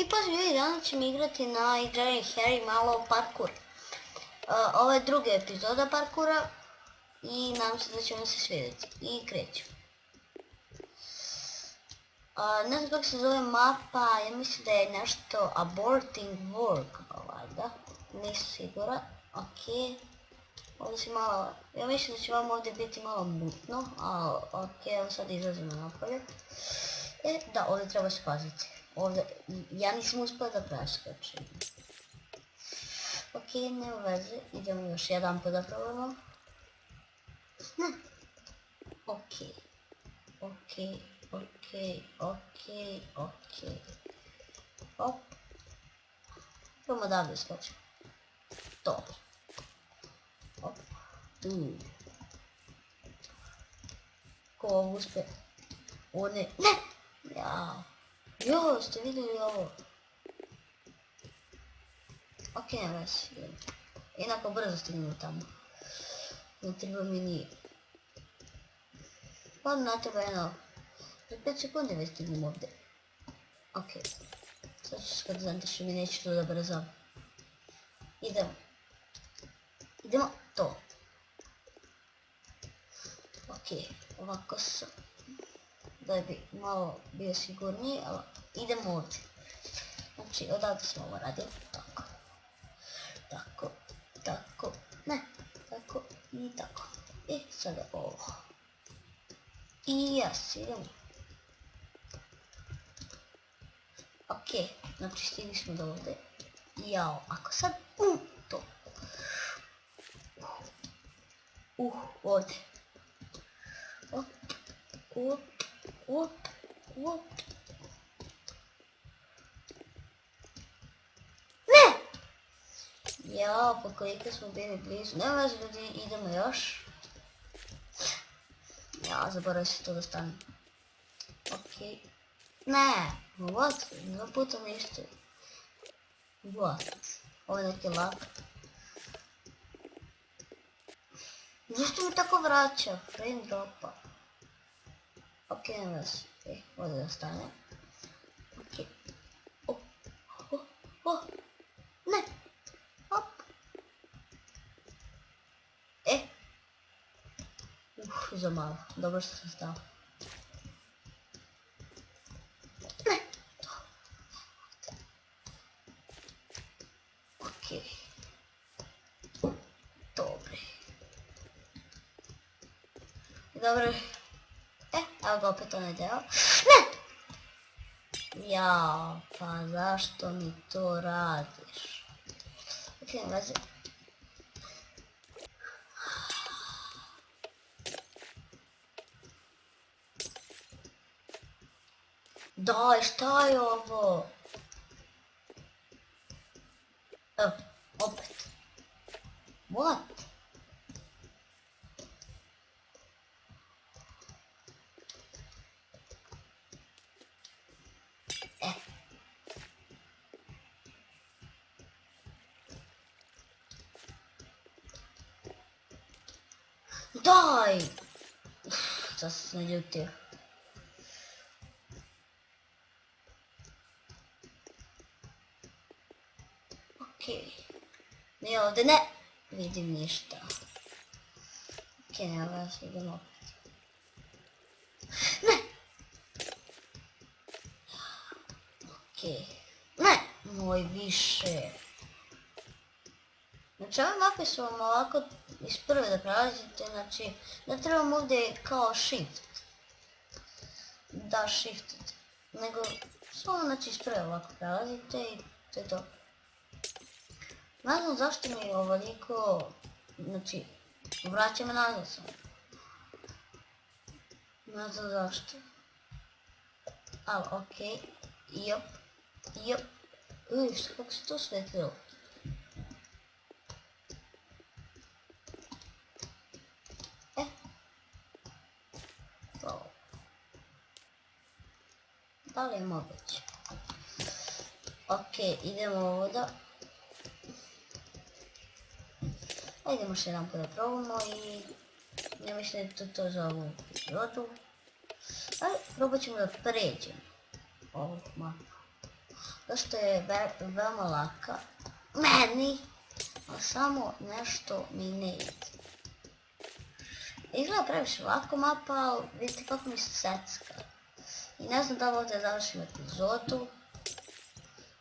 I pozdrav ljudi, danas ćemo igrati na igrani Harry malo parkour. Ovo je druga epizoda parkoura i nadam se da će vam se svidjeti. I krećemo. Ne znam kako se zove mapa, ja mislim da je nešto aborting work, valjda. Nisam sigura. Ok. Ovdje si malo, ja mislim da će vam ovdje biti malo mutno, ali ok, evo sad izlazimo napolje. Da, ovdje treba se paziti. Ovdje, ja nisam uspio da preskočim. Ok, ne u veze, idemo još jedan put da probamo. Ok, ok, ok, ok, ok. Hop. Probamo da skočimo. To. Hop, tu. Ko ovo uspije? O ne, ne! Jao. Jo, ste vidjeli ovo? Ok, vas. Jednako brzo stignemo tamo. Ne treba mi nije. Pa ne treba jedno. Za 5 sekundi već stignem ovdje. Ok. Sad ću skoro znati što mi neće to da brzam. Idemo. Idemo to. Ok, ovako sam. Da bi malo bio sigurniji, ali idemo ovdje. Znači, odavde smo ovo radili. Tako. Tako. Tako. Ne. Tako. I tako. I sada ovo. I jas, idemo. Ok, znači stigli smo do ovdje. Jao, ako sad to. Ovdje. Op, op, op, op. Ne! Jao, pa koliko smo bili blizu. Ne vas ljudi, idemo još. Ja, zaboravim se to da stane. Ok. Ne, what? Dva puta ništa. What? Ovo je neki lag. Zašto mi tako vraća? Frame dropa. Ok, ne vas. Ovdje da stane. Ok. Ne! Hop! Za malo. Dobro što sam stao. Ne! Ok. Dobre. Dobro. Evo ga opet onaj deo. Ne! Jao, pa zašto mi to radiš? Ok, ne veze. Daj, šta je ovo? Evo, opet. What? Daj! Sad se naljutio. Okej. Ne, ovdje ne vidim ništa. Okej, ne, vas idemo opet. Ne! Okej. Ne! Moj više. Znači ove mape su vam ovako iz prve da prelazite, znači ne trebam ovdje kao shift. Da shift. Nego samo znači iz prve ovako prelazite i to je to. Ne znam zašto mi ovoliko, znači vraća me nazad sam. Ne znam zašto. Ali okej. Jop. Jop. Kako se to svetilo? Da li je moguće? Ok, idemo ovdje. Idemo še jedan put da probamo i ne mislim da je to za ovu epizodu. Ali probat ćemo da pređemo ovu mapu. Zašto je veoma laka meni, a samo nešto mi ne ide. Izgleda previše lako mapa, ali vidite kako mi se secka. I ne znam da li ovdje završim epizodu,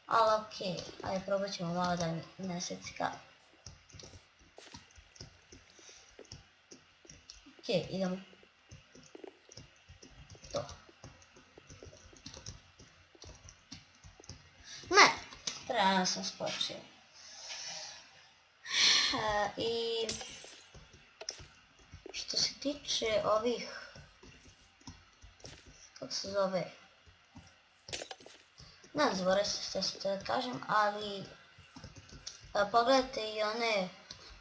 ali okej, ajde probat ćemo malo da mi ne secka. Okej, idemo. To. Ne, prerano sam skočio. I što se tiče ovih, kako se zove, ne zaboravim se što da kažem, ali pogledajte i one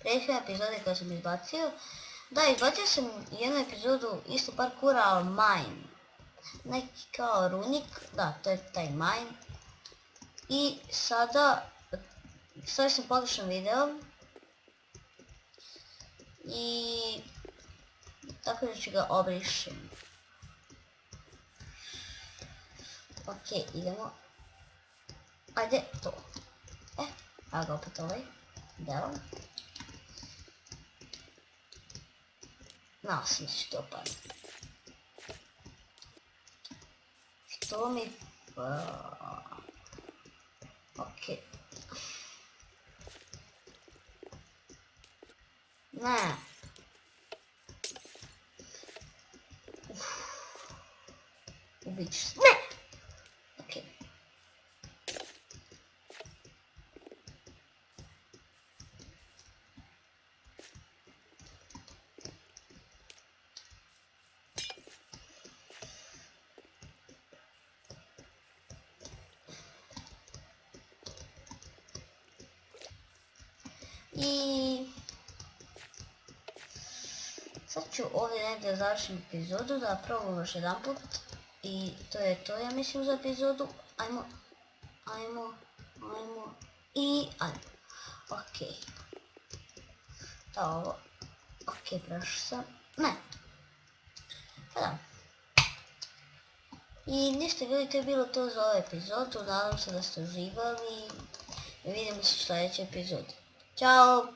prethodne epizode koje sam izbacio. Da, izbacio sam jednu epizodu isto parkura, ali mine. Neki kao runik, da, to je taj mine. I sada sam pogrešan video. I tako da ću ga obrišem. Okej, idemo. Ajde, to. Evo ga opet ovaj deo. Znao sam da će to pati. Što mi... Okej. Ne. Ubit ću se. Ne! Okej. I sad ću ovdje negdje završim epizodu, da probam još jedan put. I to je to, ja mislim, za epizodu. Ajmo. I ajmo. Okej. Da, ovo. Okej, prošao sam. Ne. Pa da. I ništa, ljudi, to je bilo to za ovu epizodu. Nadam se da ste uživali. I vidimo se u sljedećoj epizodi. Ćao!